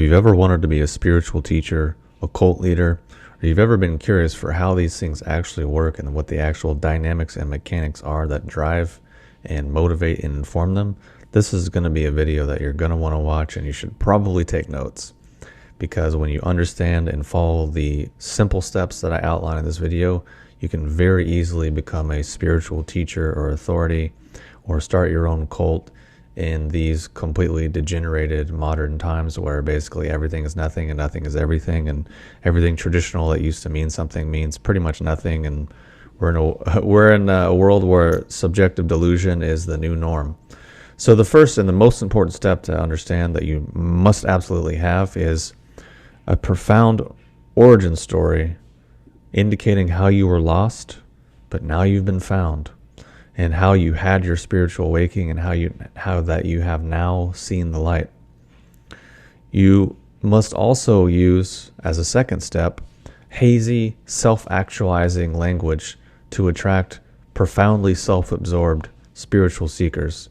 If you've ever wanted to be a spiritual teacher, a cult leader, or you've ever been curious for how these things actually work and what the actual dynamics and mechanics are that drive and motivate and inform them, this is going to be a video that you're going to want to watch, and you should probably take notes. Because when you understand and follow the simple steps that I outline in this video, you can very easily become a spiritual teacher or authority, or start your own cult in these completely degenerated modern times where basically everything is nothing and nothing is everything, and everything traditional that used to mean something means pretty much nothing, and we're in a world where subjective delusion is the new norm. So the first and the most important step to understand that you must absolutely have is a profound origin story indicating how you were lost, but now you've been found, and how you had your spiritual awakening, and how that you have now seen the light. You must also use, as a second step, hazy, self-actualizing language to attract profoundly self-absorbed spiritual seekers,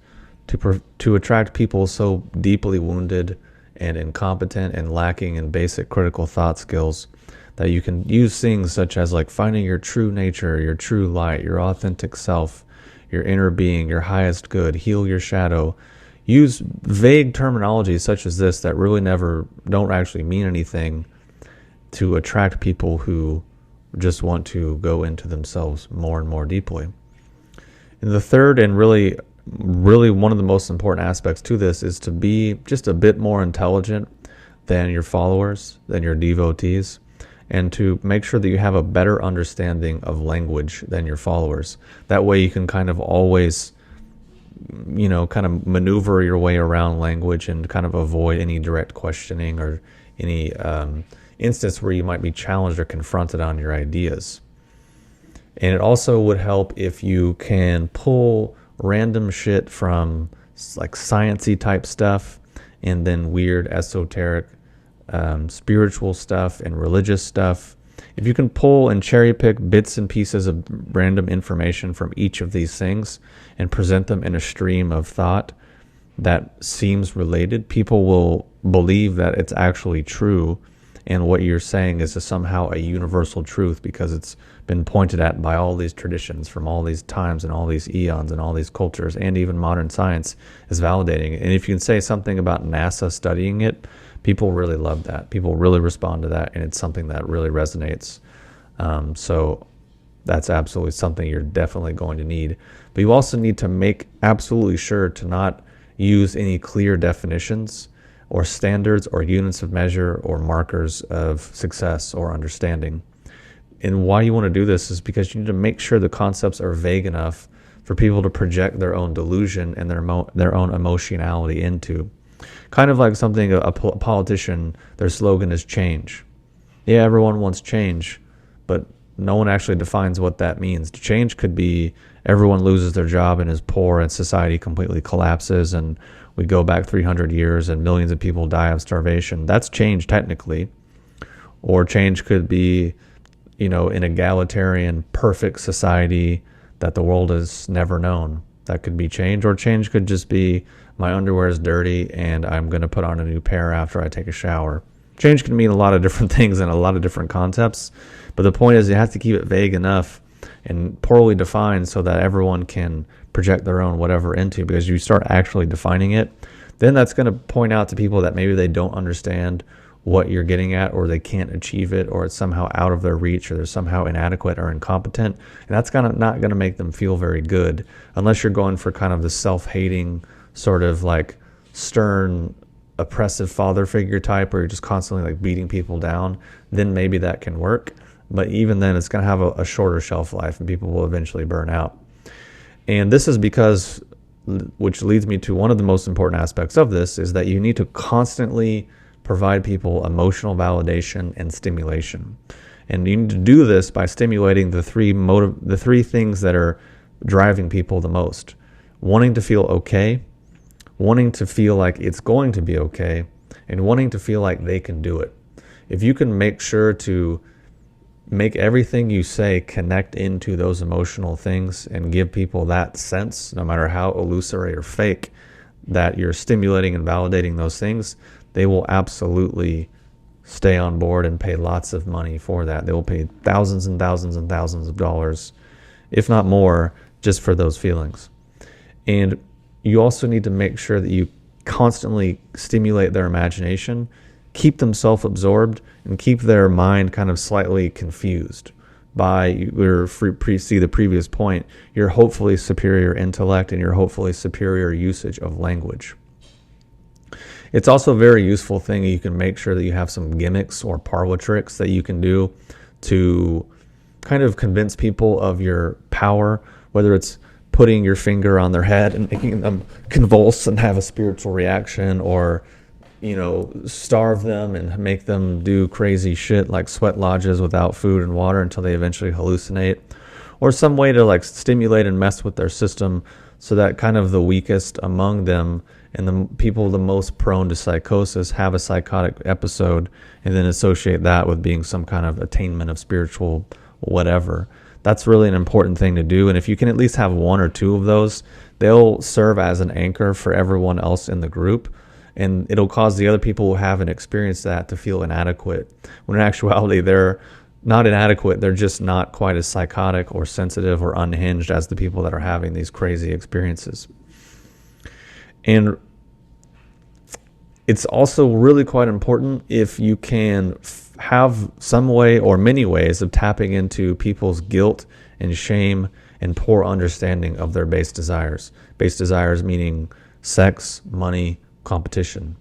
to attract people so deeply wounded and incompetent and lacking in basic critical thought skills that you can use things such as like finding your true nature, your true light, your authentic self, your inner being, your highest good, heal your shadow. Use vague terminology such as this that really don't actually mean anything to attract people who just want to go into themselves more and more deeply. And the third and really one of the most important aspects to this is to be just a bit more intelligent than your followers, than your devotees, and to make sure that you have a better understanding of language than your followers. That way you can kind of always, kind of maneuver your way around language and kind of avoid any direct questioning or any instance where you might be challenged or confronted on your ideas. And it also would help if you can pull random shit from like sciencey type stuff, and then weird esoteric spiritual stuff and religious stuff. If you can pull and cherry pick bits and pieces of random information from each of these things and present them in a stream of thought that seems related, people will believe that it's actually true, and what you're saying is somehow a universal truth because it's been pointed at by all these traditions from all these times and all these eons and all these cultures, and even modern science is validating it. And if you can say something about NASA studying it, people really love that. People really respond to that, and it's something that really resonates. So that's absolutely something you're definitely going to need. But you also need to make absolutely sure to not use any clear definitions or standards or units of measure or markers of success or understanding. And why you want to do this is because you need to make sure the concepts are vague enough for people to project their own delusion and their own emotionality into. Kind of like something a politician, their slogan is change. Yeah, everyone wants change, but no one actually defines what that means. Change could be everyone loses their job and is poor and society completely collapses and we go back 300 years and millions of people die of starvation. That's change technically. Or change could be, an egalitarian, perfect society that the world has never known. That could be change. Or change could just be my underwear is dirty and I'm going to put on a new pair after I take a shower. Change can mean a lot of different things and a lot of different concepts. But the point is you have to keep it vague enough and poorly defined so that everyone can project their own whatever into, because you start actually defining it, then that's going to point out to people that maybe they don't understand what you're getting at, or they can't achieve it, or it's somehow out of their reach, or they're somehow inadequate or incompetent. And that's not going to make them feel very good unless you're going for kind of the self-hating sort of like stern oppressive father figure type where you're just constantly like beating people down. Then maybe that can work. But even then, it's going to have a shorter shelf life and people will eventually burn out. And this is because, which leads me to one of the most important aspects of this, is that you need to constantly provide people emotional validation and stimulation. And you need to do this by stimulating the three things that are driving people the most. Wanting to feel okay, wanting to feel like it's going to be okay, and wanting to feel like they can do it. If you can make sure to make everything you say connect into those emotional things and give people that sense, no matter how illusory or fake, that you're stimulating and validating those things, they will absolutely stay on board and pay lots of money for that. They will pay thousands and thousands and thousands of dollars, if not more, just for those feelings. And you also need to make sure that you constantly stimulate their imagination, keep them self-absorbed, and keep their mind kind of slightly confused by your see the previous point, your hopefully superior intellect and your hopefully superior usage of language. It's also a very useful thing. You can make sure that you have some gimmicks or parlor tricks that you can do to kind of convince people of your power, whether it's putting your finger on their head and making them convulse and have a spiritual reaction, or starve them and make them do crazy shit like sweat lodges without food and water until they eventually hallucinate, or some way to like stimulate and mess with their system so that kind of the weakest among them and the people the most prone to psychosis have a psychotic episode and then associate that with being some kind of attainment of spiritual whatever. That's really an important thing to do. And if you can at least have one or two of those, they'll serve as an anchor for everyone else in the group. And it'll cause the other people who haven't experienced that to feel inadequate, when in actuality they're not inadequate, they're just not quite as psychotic or sensitive or unhinged as the people that are having these crazy experiences. And it's also really quite important if you can have some way or many ways of tapping into people's guilt and shame and poor understanding of their base desires. Base desires meaning sex, money, competition,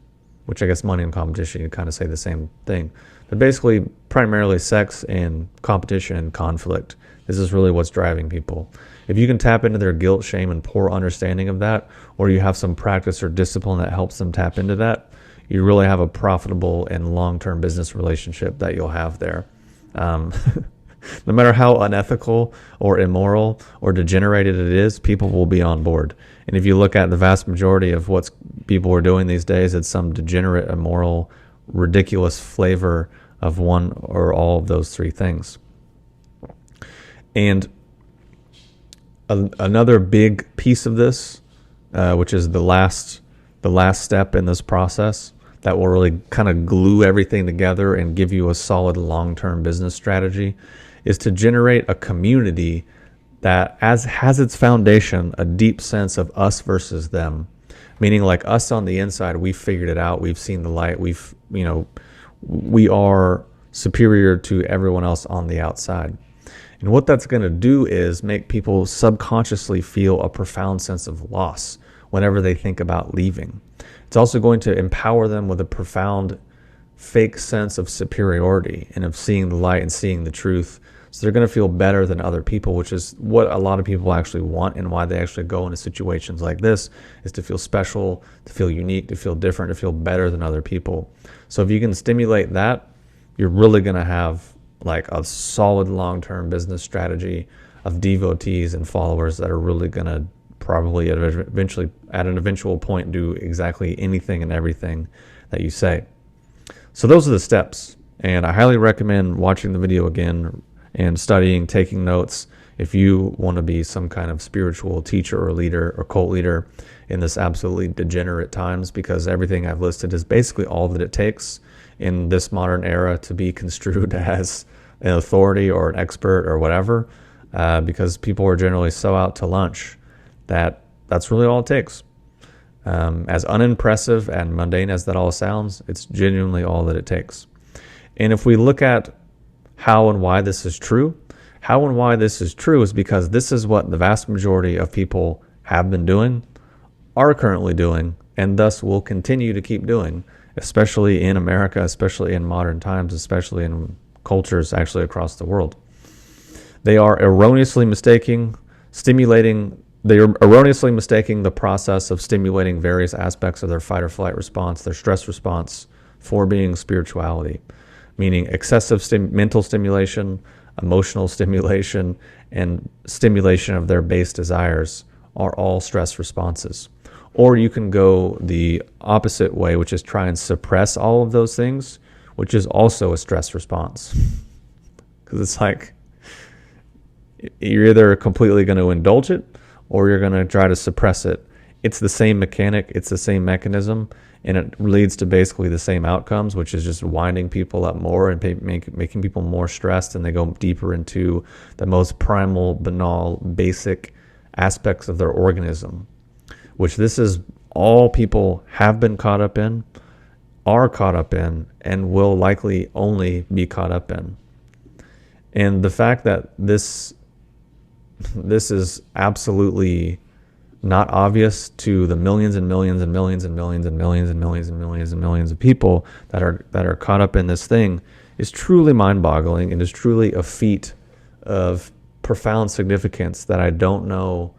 which I guess money and competition, you kind of say the same thing. But basically, primarily sex and competition and conflict. This is really what's driving people. If you can tap into their guilt, shame, and poor understanding of that, or you have some practice or discipline that helps them tap into that, you really have a profitable and long-term business relationship that you'll have there. No matter how unethical or immoral or degenerated it is, people will be on board. And if you look at the vast majority of what people are doing these days, it's some degenerate, immoral, ridiculous flavor of one or all of those three things. And another big piece of this, which is the last step in this process that will really kind of glue everything together and give you a solid long-term business strategy, is to generate a community that has its foundation a deep sense of us versus them, meaning like us on the inside, we've figured it out, we've seen the light, we are superior to everyone else on the outside. And what that's going to do is make people subconsciously feel a profound sense of loss whenever they think about leaving. It's also going to empower them with a profound fake sense of superiority and of seeing the light and seeing the truth. So they're going to feel better than other people, which is what a lot of people actually want, and why they actually go into situations like this, is to feel special, to feel unique, to feel different, to feel better than other people. So if you can stimulate that, you're really going to have like a solid long-term business strategy of devotees and followers that are really going to probably at an eventual point do exactly anything and everything that you say. So those are the steps, and I highly recommend watching the video again and studying, taking notes if you want to be some kind of spiritual teacher or leader or cult leader in this absolutely degenerate times, because everything I've listed is basically all that it takes in this modern era to be construed as an authority or an expert or whatever, because people are generally so out to lunch that's really all it takes. As unimpressive and mundane as that all sounds, it's genuinely all that it takes. And if we look at how and why this is true is because this is what the vast majority of people have been doing, are currently doing, and thus will continue to keep doing, especially in America, especially in modern times, especially in cultures actually across the world. They are erroneously mistaking the process of stimulating various aspects of their fight or flight response, their stress response, for being spirituality, meaning excessive mental stimulation, emotional stimulation, and stimulation of their base desires are all stress responses. Or you can go the opposite way, which is try and suppress all of those things, which is also a stress response. Because it's like you're either completely going to indulge it or you're going to try to suppress it. It's the same mechanic. It's the same mechanism. and it leads to basically the same outcomes, which is just winding people up more and making people more stressed, and they go deeper into the most primal, banal, basic aspects of their organism, which this is all people have been caught up in, are caught up in, and will likely only be caught up in. And the fact that this is absolutely not obvious to the millions and millions and millions and millions and millions and millions and millions and millions of people that are caught up in this thing is truly mind-boggling, and is truly a feat of profound significance that I don't know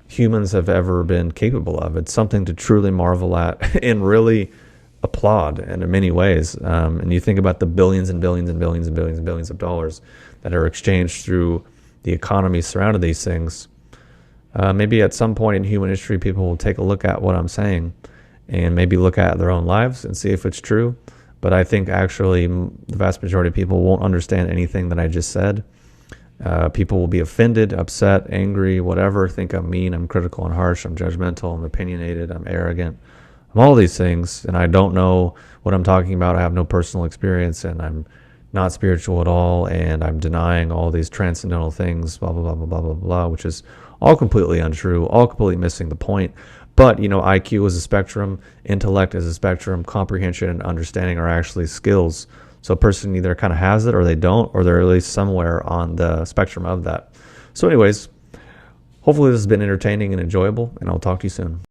humans have ever been capable of. It's something to truly marvel at and really applaud in many ways. And you think about the billions and billions and billions and billions and billions of dollars that are exchanged through the economy surrounding these things. Maybe at some point in human history, people will take a look at what I'm saying and maybe look at their own lives and see if it's true. But I think actually the vast majority of people won't understand anything that I just said. People will be offended, upset, angry, whatever, think I'm mean, I'm critical and harsh, I'm judgmental, I'm opinionated, I'm arrogant. I'm all these things, and I don't know what I'm talking about. I have no personal experience, and I'm not spiritual at all, and I'm denying all these transcendental things, blah, blah, blah, blah, blah, blah, blah, which is all completely untrue, all completely missing the point. But, IQ is a spectrum, intellect is a spectrum, comprehension and understanding are actually skills. So a person either kind of has it or they don't, or they're at least somewhere on the spectrum of that. So anyways, hopefully this has been entertaining and enjoyable, and I'll talk to you soon.